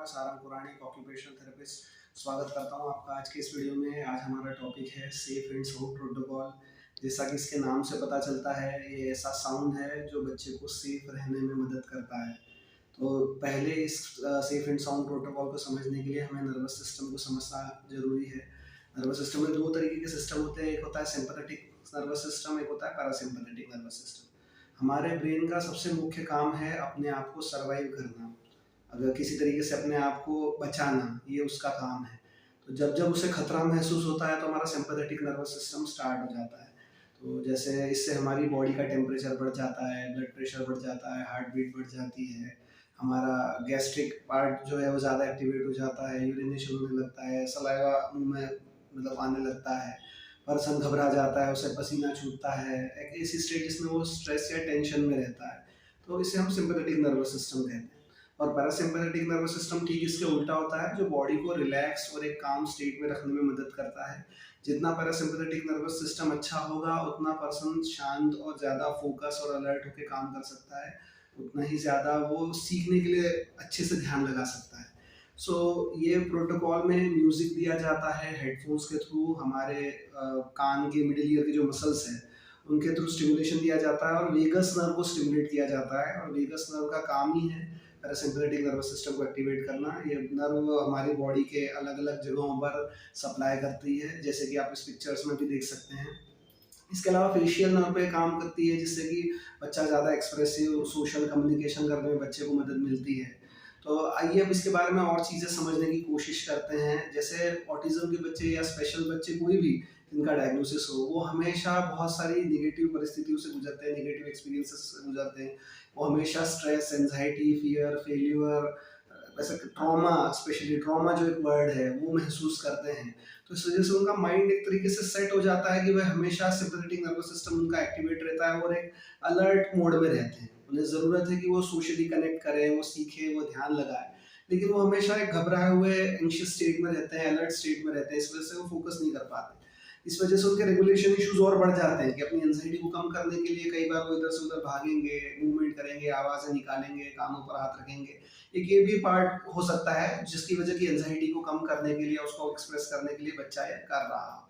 सारंग पुराणिक occupational therapist. स्वागत करता हूं आपका आज के इस वीडियो में। आज हमारा टॉपिक है सेफ एंड साउंड प्रोटोकॉल। जैसा कि इसके नाम से पता चलता है, ये ऐसा साउंड है जो बच्चे को सेफ रहने में मदद करता है। तो पहले इस सेफ एंड साउंड प्रोटोकॉल को समझने के लिए हमें नर्वस सिस्टम को समझना जरूरी है। नर्वस सिस्टम में दो तरीके के सिस्टम होते हैं, एक होता है सिंपैथेटिक नर्वस सिस्टम, एक होता है पैरासिम्पैथेटिक नर्वस सिस्टम। हमारे ब्रेन का सबसे मुख्य काम है अपने आप को सर्वाइव करना, अगर किसी तरीके से अपने आप को बचाना, ये उसका काम है। तो जब जब उसे खतरा महसूस होता है तो हमारा सिंपैथेटिक नर्वस सिस्टम स्टार्ट हो जाता है। तो जैसे इससे हमारी बॉडी का टेम्परेचर बढ़ जाता है, ब्लड प्रेशर बढ़ जाता है, हार्ट बीट बढ़ जाती है, हमारा गैस्ट्रिक पार्ट जो है वो ज़्यादा एक्टिवेट हो जाता है, यूरिनेशन होने लगता है, सलाइवा मुंह में मतलब आने लगता है, पर्सन घबरा जाता है, उसे पसीना छूटता है, एक ऐसी स्टेट जिसमें वो स्ट्रेस या टेंशन में रहता है। तो इसे हम सिंपैथेटिक नर्वस सिस्टम कहते हैं। और पैरासिम्पैथेटिक नर्वस सिस्टम ठीक इसके उल्टा होता है, जो बॉडी को रिलैक्स और एक काम स्टेट में रखने में मदद करता है। जितना पैरासिम्पैथेटिक नर्वस सिस्टम अच्छा होगा, उतना पर्सन शांत और ज़्यादा फोकस और अलर्ट होकर काम कर सकता है, उतना ही ज़्यादा वो सीखने के लिए अच्छे से ध्यान लगा सकता है। ये प्रोटोकॉल में म्यूज़िक दिया जाता है हेडफोन्स के थ्रू, हमारे कान के मिडिल ईयर के जो मसल्स हैं उनके थ्रू स्टिमुलेशन दिया जाता है और वेगस नर्व को स्टिमुलेट किया जाता है। और वेगस नर्व का काम ही है पैरासिम्पैथेटिक नर्वस सिस्टम को एक्टिवेट करना। ये नर्व हमारी बॉडी के अलग अलग जगहों पर सप्लाई करती है, जैसे कि आप इस पिक्चर्स में भी देख सकते हैं। इसके अलावा फेशियल नर्व पे काम करती है, जिससे कि बच्चा ज़्यादा एक्सप्रेसिव सोशल कम्युनिकेशन करने में बच्चे को मदद मिलती है। तो आइए अब इसके बारे में और चीज़ें समझने की कोशिश करते हैं। जैसे ऑटिज़म के बच्चे या स्पेशल बच्चे, कोई भी जिनका डायग्नोसिस हो, वो हमेशा बहुत सारी नेगेटिव परिस्थितियों से गुजरते हैं, नेगेटिव एक्सपीरियंसेस से गुजरते हैं। वो हमेशा स्ट्रेस, एंजाइटी, फियर, फेल्यूर, वैसे ट्रॉमा, स्पेशली ट्रॉमा जो एक वर्ड है, वो महसूस करते हैं। तो इस वजह से उनका माइंड एक तरीके से सेट हो जाता है कि वह हमेशा सिंपैथेटिक नर्वस सिस्टम उनका एक्टिवेट रहता है और एक अलर्ट मोड में रहते हैं। उन्हें ज़रूरत है कि वो सोशली कनेक्ट करें, वो सीखें, वो ध्यान लगाएं, लेकिन वो हमेशा एक घबराए हुए एंग्शियस स्टेट में रहते हैं, अलर्ट स्टेट में रहते हैं। इस वजह से वो फोकस नहीं कर पाते। इस वजह से उनके रेगुलेशन इश्यूज और बढ़ जाते हैं कि अपनी एंजाइटी को कम करने के लिए कई बार वो इधर से उधर भागेंगे, मूवमेंट करेंगे, आवाज़ें निकालेंगे, कानों पर हाथ रखेंगे। एक ये भी पार्ट हो सकता है जिसकी वजह की एंजाइटी को कम करने के लिए, उसको एक्सप्रेस करने के लिए बच्चा ये कर रहा हो।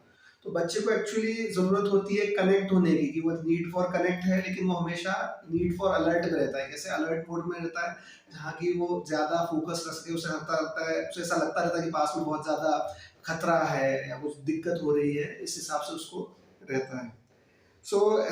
तो बच्चे को एक्चुअली ज़रूरत होती है कनेक्ट होने की, कि वो नीड फॉर कनेक्ट है, लेकिन वो हमेशा नीड फॉर अलर्ट में रहता है। कैसे अलर्ट मोड में रहता है, जहाँ की वो ज़्यादा फोकस रख सके, उसे ऐसा लगता रहता है कि पास में बहुत ज़्यादा खतरा है या कुछ दिक्कत हो रही है, इस हिसाब से उसको रहता है।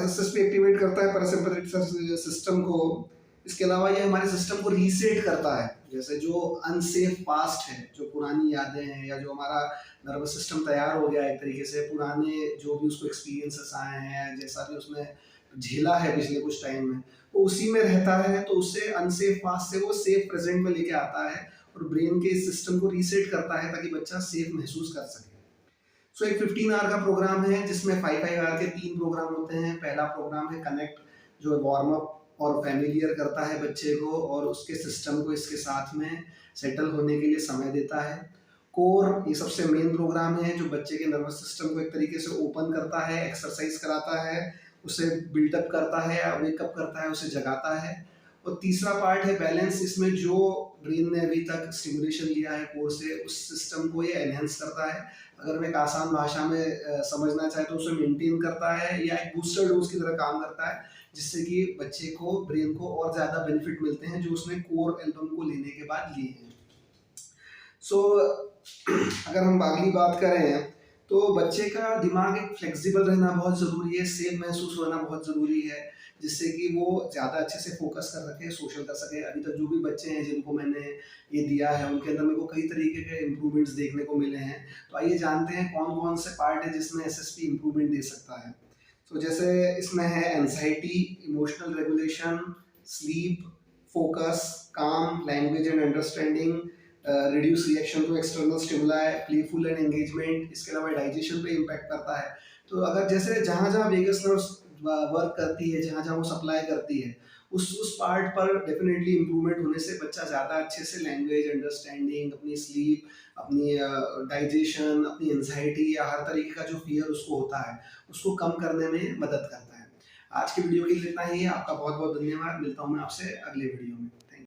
एसएसपी एक्टिवेट करता है पैरासिम्पैथेटिक सिस्टम को। इसके अलावा ये हमारे सिस्टम को रीसेट करता है। जैसे जो अनसेफ पास्ट है, जो पुरानी यादें हैं, या जो हमारा नर्वस सिस्टम तैयार हो गया एक तरीके से, पुराने जो भी उसको एक्सपीरियंसेस आए हैं, जैसा भी उसने झेला है पिछले कुछ टाइम में, वो उसी में रहता है। तो उससे अनसेफ पास्ट से वो सेफ प्रेजेंट में लेके आता है और ब्रेन के इस सिस्टम को रीसेट करता है ताकि बच्चा सेफ महसूस कर सके। एक 15 आवर का प्रोग्राम है, जिसमें 5 आवर के 3 प्रोग्राम होते हैं। पहला प्रोग्राम है कनेक्ट, जो वार्म अप और फैमिलियर करता है बच्चे को और उसके सिस्टम को इसके साथ में सेटल होने के लिए समय देता है। कोर, ये सबसे मेन प्रोग्राम है, जो बच्चे के नर्वस सिस्टम को एक तरीके से ओपन करता है, एक्सरसाइज कराता है, उसे बिल्टअप करता है या वेकअप करता है, उसे जगाता है। और तीसरा पार्ट है बैलेंस। इसमें जो ब्रेन ने अभी तक स्टिमुलेशन लिया है कोर से, उस सिस्टम को ये एनहेंस करता है। अगर मैं एक आसान भाषा में समझना चाहे तो उसे मेंटेन करता है, या एक बूस्टर डोज की तरह काम करता है, जिससे कि बच्चे को, ब्रेन को और ज़्यादा बेनिफिट मिलते हैं जो उसने कोर एल्बम को लेने के बाद लिए हैं। अगर हम अगली बात करें तो बच्चे का दिमाग एक फ्लेक्सिबल रहना बहुत ज़रूरी है, सेफ महसूस होना बहुत ज़रूरी है, जिससे कि वो ज़्यादा अच्छे से फोकस कर सके, सोशल कर सके। अभी तक जो भी बच्चे हैं जिनको मैंने ये दिया है, उनके अंदर मेरे को कई तरीके के इम्प्रूवमेंट्स देखने को मिले हैं। तो आइए जानते हैं कौन कौन से पार्ट है जिसमें एसएसपी इम्प्रूवमेंट दे सकता है। जैसे इसमें है anxiety, emotional regulation, sleep, focus, calm, language and understanding, reduce reaction to external stimuli, playful and engagement. इसके अलावा डाइजेशन पे इम्पैक्ट करता है। तो अगर जैसे जहाँ जहाँ वेगस नर्व्स वर्क करती है, जहाँ जहाँ वो सप्लाई करती है, उस पार्ट पर डेफिनेटली इम्प्रूवमेंट होने से बच्चा ज़्यादा अच्छे से लैंग्वेज, अंडरस्टैंडिंग, अपनी स्लीप, अपनी डाइजेशन, अपनी एंजाइटी या हर तरीके का जो फियर उसको होता है, उसको कम करने में मदद करता है। आज के वीडियो के लिए इतना ही है। आपका बहुत बहुत धन्यवाद। मिलता हूँ मैं आपसे अगले वीडियो में।